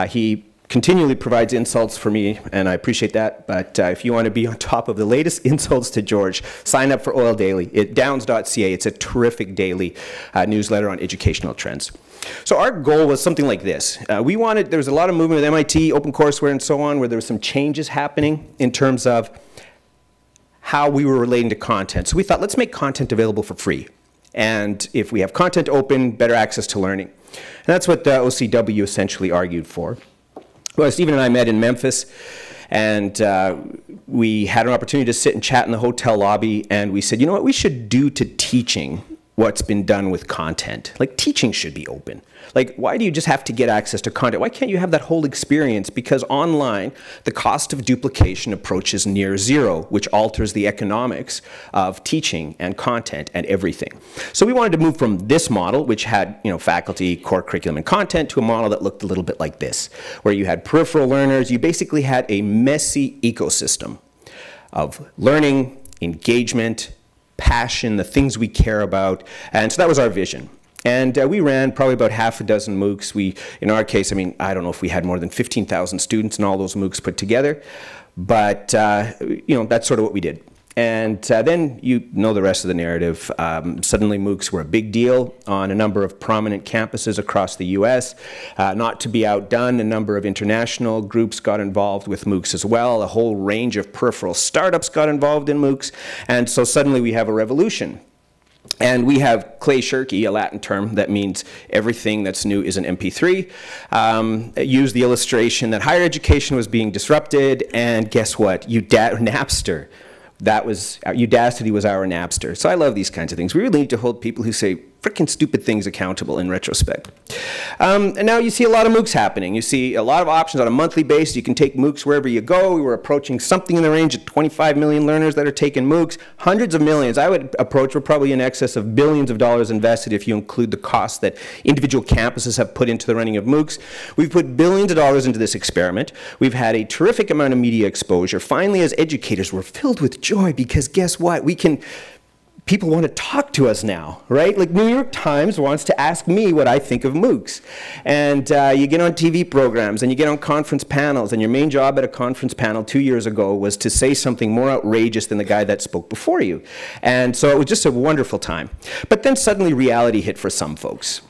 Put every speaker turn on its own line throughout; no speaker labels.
He continually provides insults for me, and I appreciate that. But if you want to be on top of the latest insults to George, sign up for Oil Daily. Downs.ca. It's a terrific daily newsletter on educational trends. So our goal was something like this. There was a lot of movement with MIT, OpenCourseWare, and so on, where there were some changes happening in terms of how we were relating to content. So we thought, let's make content available for free. And if we have content open, better access to learning. And that's what the OCW essentially argued for. Well, Stephen and I met in Memphis, and we had an opportunity to sit and chat in the hotel lobby, and we said, you know what we should do to teaching what's been done with content? Like, teaching should be open. Like, why do you just have to get access to content? Why can't you have that whole experience? Because online, the cost of duplication approaches near zero, which alters the economics of teaching and content and everything. So we wanted to move from this model, which had, faculty, core curriculum, and content, to a model that looked a little bit like this, where you had peripheral learners. You basically had a messy ecosystem of learning, engagement, passion, the things we care about. And so that was our vision. And we ran probably about half a dozen MOOCs. In our case, I don't know if we had more than 15,000 students in all those MOOCs put together, but that's sort of what we did. And then you know the rest of the narrative. Suddenly MOOCs were a big deal on a number of prominent campuses across the US. Not to be outdone, a number of international groups got involved with MOOCs as well. A whole range of peripheral startups got involved in MOOCs. And so suddenly we have a revolution. And we have clay shirky, a Latin term that means everything that's new is an MP3. Used the illustration that higher education was being disrupted, and guess what? Napster. Udacity was our Napster. So I love these kinds of things. We really need to hold people who say frickin' stupid things accountable in retrospect. And now you see a lot of MOOCs happening. You see a lot of options on a monthly basis. You can take MOOCs wherever you go. We were approaching something in the range of 25 million learners that are taking MOOCs. Hundreds of millions. I would approach, we're probably in excess of billions of dollars invested if you include the costs that individual campuses have put into the running of MOOCs. We've put billions of dollars into this experiment. We've had a terrific amount of media exposure. Finally, as educators, we're filled with joy because guess what? People want to talk to us now, right? Like New York Times wants to ask me what I think of MOOCs. And you get on TV programs and you get on conference panels, and your main job at a conference panel 2 years ago was to say something more outrageous than the guy that spoke before you. And so it was just a wonderful time. But then suddenly reality hit for some folks.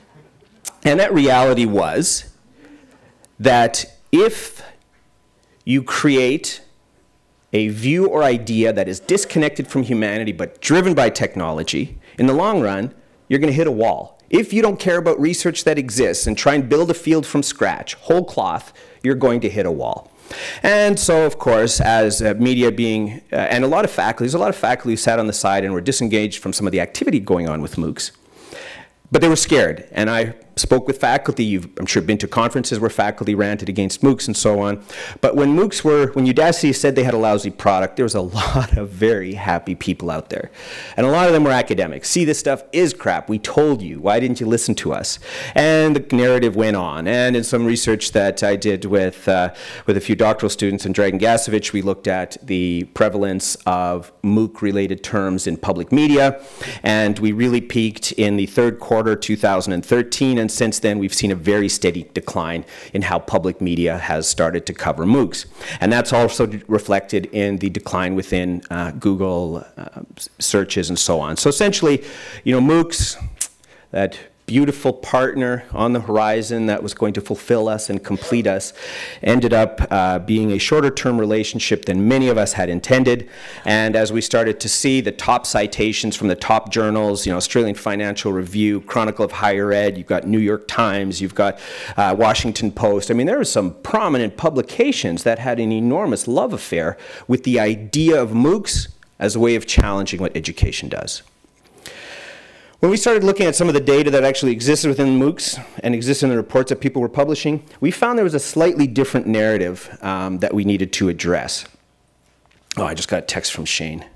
And that reality was that if you create a view or idea that is disconnected from humanity but driven by technology, in the long run, you're going to hit a wall. If you don't care about research that exists and try and build a field from scratch, whole cloth, you're going to hit a wall. And so, of course, as media being, and there's a lot of faculty who sat on the side and were disengaged from some of the activity going on with MOOCs. But they were scared, and I spoke with faculty. You've, I'm sure, been to conferences where faculty ranted against MOOCs and so on. But when Udacity said they had a lousy product, there was a lot of very happy people out there. And a lot of them were academics. See, this stuff is crap. We told you. Why didn't you listen to us? And the narrative went on. And in some research that I did with a few doctoral students in Dragan Gasevich, we looked at the prevalence of MOOC-related terms in public media. And we really peaked in the third quarter 2013, and since then we've seen a very steady decline in how public media has started to cover MOOCs. And that's also reflected in the decline within Google searches and so on. So essentially, MOOCs, that beautiful partner on the horizon that was going to fulfill us and complete us, ended up being a shorter-term relationship than many of us had intended. And as we started to see the top citations from the top journals, Australian Financial Review, Chronicle of Higher Ed, you've got New York Times, you've got Washington Post. I mean, there were some prominent publications that had an enormous love affair with the idea of MOOCs as a way of challenging what education does. When we started looking at some of the data that actually existed within MOOCs and existed in the reports that people were publishing, we found there was a slightly different narrative that we needed to address. Oh, I just got a text from Shane.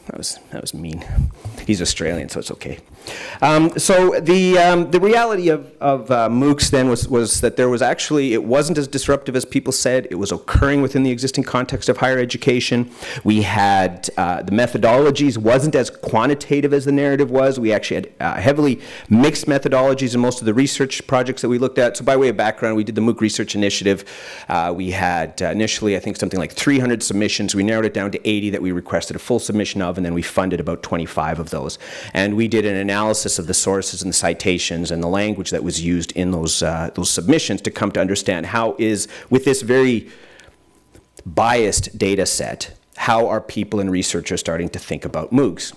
That was mean. He's Australian, so it's okay. So the reality of MOOCs then was that there was actually, it wasn't as disruptive as people said. It was occurring within the existing context of higher education. We had, the methodologies wasn't as quantitative as the narrative was. We actually had heavily mixed methodologies in most of the research projects that we looked at. So by way of background, we did the MOOC Research Initiative. We had initially, I think, something like 300 submissions. We narrowed it down to 80 that we requested a full submission of, and then we funded about 25 of those. And we did an analysis of the sources and the citations and the language that was used in those submissions to come to understand how is, with this very biased data set, how are people and researchers starting to think about MOOCs.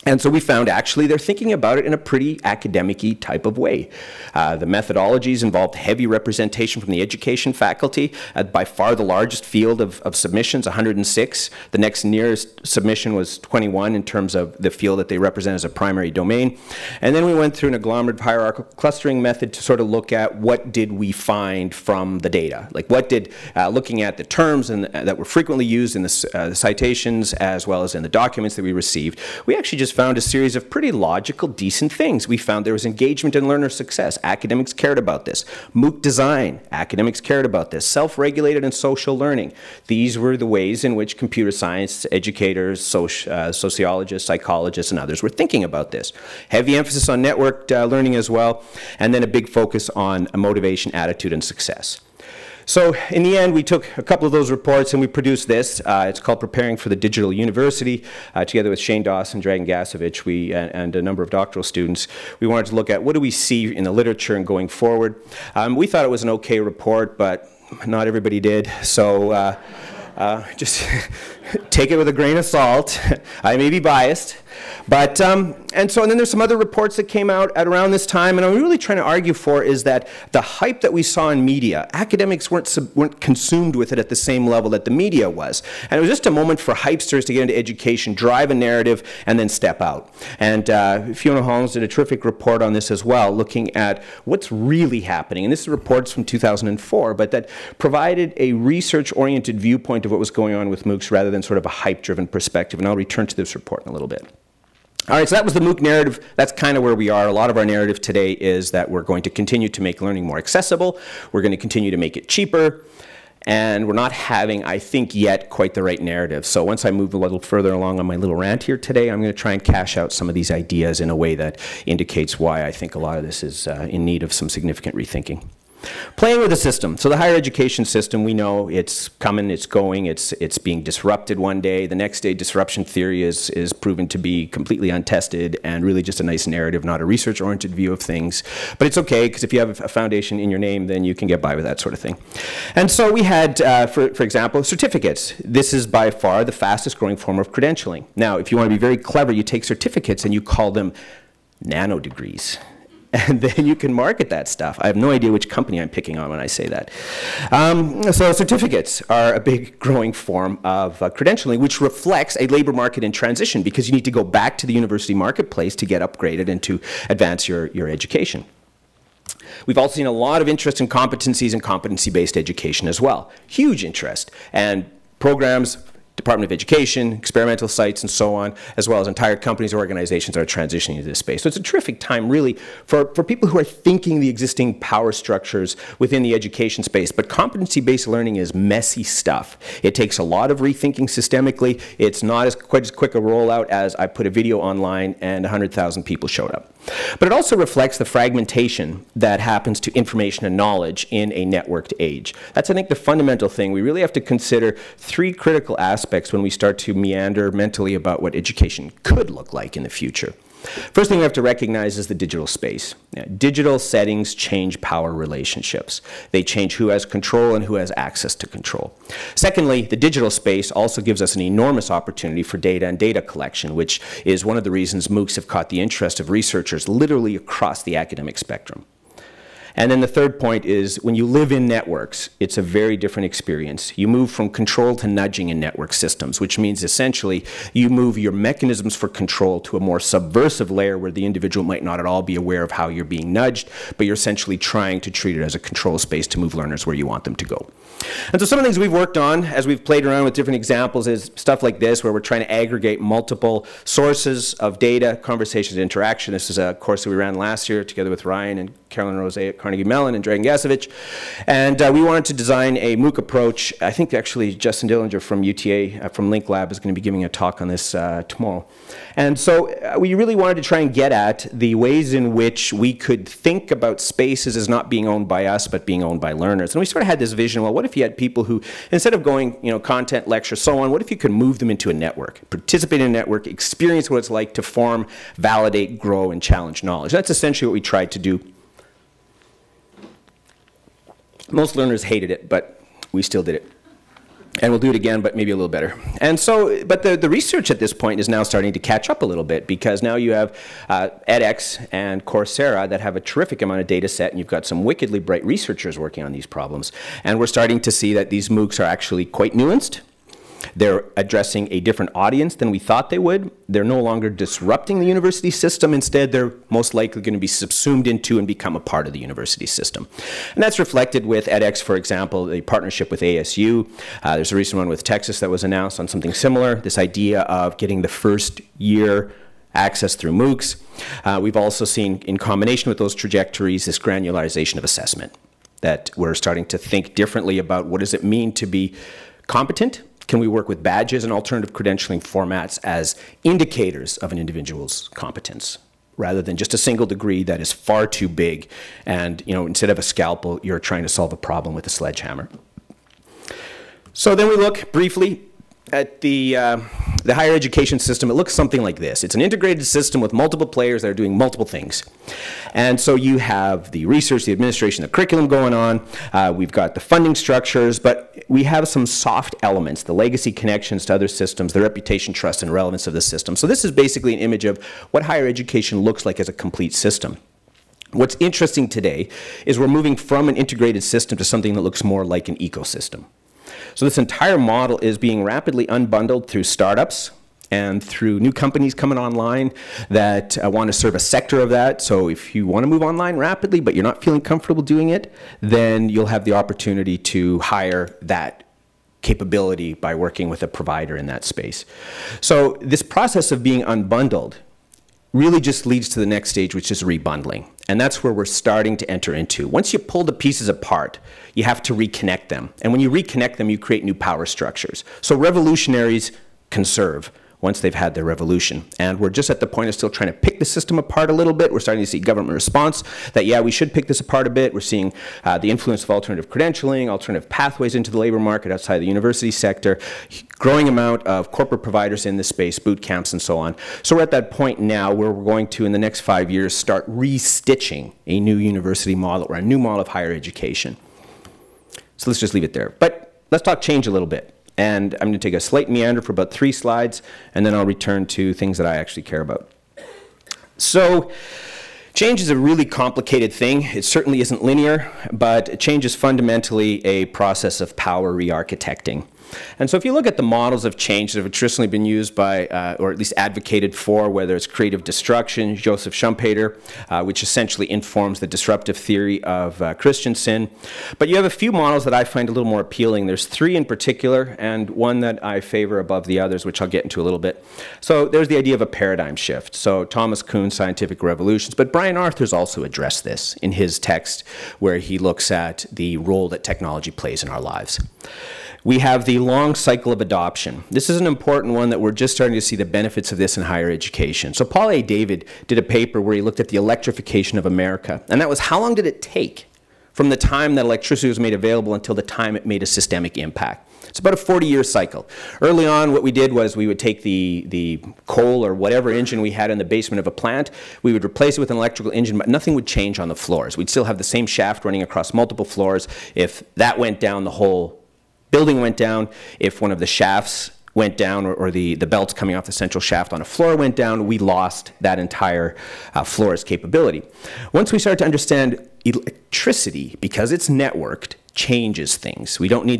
And so we found actually they're thinking about it in a pretty academic-y type of way. The methodologies involved heavy representation from the education faculty, by far the largest field of submissions, 106. The next nearest submission was 21 in terms of the field that they represent as a primary domain. And then we went through an agglomerative hierarchical clustering method to sort of look at what did we find from the data. Like what did, looking at the terms that were frequently used in the citations as well as in the documents that we received, we actually just found a series of pretty logical, decent things. We found there was engagement and learner success. Academics cared about this. MOOC design. Academics cared about this. Self-regulated and social learning. These were the ways in which computer science educators, sociologists, psychologists, and others were thinking about this. Heavy emphasis on networked learning as well, and then a big focus on motivation, attitude, and success. So in the end, we took a couple of those reports and we produced this. It's called Preparing for the Digital University. Together with Shane Dawson, Dragan Gasevich, and a number of doctoral students, we wanted to look at what do we see in the literature and going forward. We thought it was an okay report, but not everybody did. So just take it with a grain of salt. I may be biased. But, and then there's some other reports that came out at around this time, and I'm really trying to argue for is that the hype that we saw in media, academics weren't consumed with it at the same level that the media was. And it was just a moment for hypesters to get into education, drive a narrative, and then step out. And Fiona Hollins did a terrific report on this as well, looking at what's really happening. And this is reports from 2004, but that provided a research-oriented viewpoint of what was going on with MOOCs rather than sort of a hype-driven perspective. And I'll return to this report in a little bit. All right, so that was the MOOC narrative. That's kind of where we are. A lot of our narrative today is that we're going to continue to make learning more accessible. We're going to continue to make it cheaper. And we're not having, I think, yet quite the right narrative. So once I move a little further along on my little rant here today, I'm going to try and cash out some of these ideas in a way that indicates why I think a lot of this is in need of some significant rethinking. Playing with the system. So the higher education system, we know it's coming, it's going, it's being disrupted one day. The next day, disruption theory is proven to be completely untested and really just a nice narrative, not a research-oriented view of things. But it's okay, because if you have a foundation in your name, then you can get by with that sort of thing. And so we had, for example, certificates. This is by far the fastest growing form of credentialing. Now, if you want to be very clever, you take certificates and you call them nano degrees. And then you can market that stuff. I have no idea which company I'm picking on when I say that. So certificates are a big growing form of credentialing, which reflects a labor market in transition, because you need to go back to the university marketplace to get upgraded and to advance your education. We've also seen a lot of interest in competencies and competency-based education as well. Huge interest. And programs, Department of Education, experimental sites, and so on, as well as entire companies or organizations are transitioning into this space. So it's a terrific time, really, for people who are thinking the existing power structures within the education space. But competency-based learning is messy stuff. It takes a lot of rethinking systemically. It's not quite as quick a rollout as I put a video online and 100,000 people showed up. But it also reflects the fragmentation that happens to information and knowledge in a networked age. That's, I think, the fundamental thing. We really have to consider three critical aspects when we start to meander mentally about what education could look like in the future. First thing we have to recognize is the digital space. Digital settings change power relationships. They change who has control and who has access to control. Secondly, the digital space also gives us an enormous opportunity for data and data collection, which is one of the reasons MOOCs have caught the interest of researchers literally across the academic spectrum. And then the third point is when you live in networks, it's a very different experience. You move from control to nudging in network systems, which means essentially you move your mechanisms for control to a more subversive layer where the individual might not at all be aware of how you're being nudged, but you're essentially trying to treat it as a control space to move learners where you want them to go. And so some of the things we've worked on as we've played around with different examples is stuff like this, where we're trying to aggregate multiple sources of data, conversations, and interaction. This is a course that we ran last year together with Ryan and Carolyn Rose at Carnegie Mellon and Dragan Gasevich. And we wanted to design a MOOC approach. I think actually Justin Dillinger from UTA, from Link Lab, is going to be giving a talk on this tomorrow. And so we really wanted to try and get at the ways in which we could think about spaces as not being owned by us, but being owned by learners. And we sort of had this vision, well, what if you had people who, instead of going, content, lecture, so on, what if you could move them into a network, participate in a network, experience what it's like to form, validate, grow, and challenge knowledge. That's essentially what we tried to do. Most learners hated it, but we still did it. And we'll do it again, but maybe a little better. And so, but the research at this point is now starting to catch up a little bit, because now you have edX and Coursera that have a terrific amount of data set, and you've got some wickedly bright researchers working on these problems. And we're starting to see that these MOOCs are actually quite nuanced. They're addressing a different audience than we thought they would. They're no longer disrupting the university system. Instead, they're most likely going to be subsumed into and become a part of the university system. And that's reflected with edX, for example, the partnership with ASU. There's a recent one with Texas that was announced on something similar, this idea of getting the first year access through MOOCs. We've also seen, in combination with those trajectories, this granularization of assessment, that we're starting to think differently about what does it mean to be competent. Can we work with badges and alternative credentialing formats as indicators of an individual's competence, rather than just a single degree that is far too big, and instead of a scalpel, you're trying to solve a problem with a sledgehammer. So then we look briefly at the higher education system. It looks something like this. It's an integrated system with multiple players that are doing multiple things. And so you have the research, the administration, the curriculum going on. We've got the funding structures, but we have some soft elements, the legacy connections to other systems, the reputation, trust, and relevance of the system. So this is basically an image of what higher education looks like as a complete system. What's interesting today is we're moving from an integrated system to something that looks more like an ecosystem. So this entire model is being rapidly unbundled through startups and through new companies coming online that want to serve a sector of that. So if you want to move online rapidly, but you're not feeling comfortable doing it, then you'll have the opportunity to hire that capability by working with a provider in that space. So this process of being unbundled really just leads to the next stage, which is rebundling. And that's where we're starting to enter into. Once you pull the pieces apart, you have to reconnect them. And when you reconnect them, you create new power structures. So revolutionaries conserve once they've had their revolution. And we're just at the point of still trying to pick the system apart a little bit. We're starting to see government response that, yeah, we should pick this apart a bit. We're seeing the influence of alternative credentialing, alternative pathways into the labor market outside the university sector, growing amount of corporate providers in this space, boot camps, and so on. So we're at that point now where we're going to, in the next 5 years, start restitching a new university model or a new model of higher education. So let's just leave it there. But let's talk change a little bit. And I'm going to take a slight meander for about 3 slides, and then I'll return to things that I actually care about. So change is a really complicated thing. It certainly isn't linear, but change is fundamentally a process of power re-architecting. And so if you look at the models of change that have traditionally been used by, or at least advocated for, whether it's creative destruction, Joseph Schumpeter, which essentially informs the disruptive theory of Christensen. But you have a few models that I find a little more appealing. There's 3 in particular, and one that I favor above the others, which I'll get into a little bit. So there's the idea of a paradigm shift. So Thomas Kuhn's Scientific Revolutions, but Brian Arthur's also addressed this in his text, where he looks at the role that technology plays in our lives. We have the long cycle of adoption. This is an important one that we're just starting to see the benefits of this in higher education. So Paul A. David did a paper where he looked at the electrification of America. And that was, how long did it take from the time that electricity was made available until the time it made a systemic impact? It's about a 40-year cycle. Early on, what we did was we would take the coal or whatever engine we had in the basement of a plant, we would replace it with an electrical engine, but nothing would change on the floors. We'd still have the same shaft running across multiple floors. If that went down, the whole building went down. If one of the shafts went down, or the belts coming off the central shaft on a floor went down, we lost that entire floor's capability. Once we started to understand electricity, because it's networked, changes things. We don't need that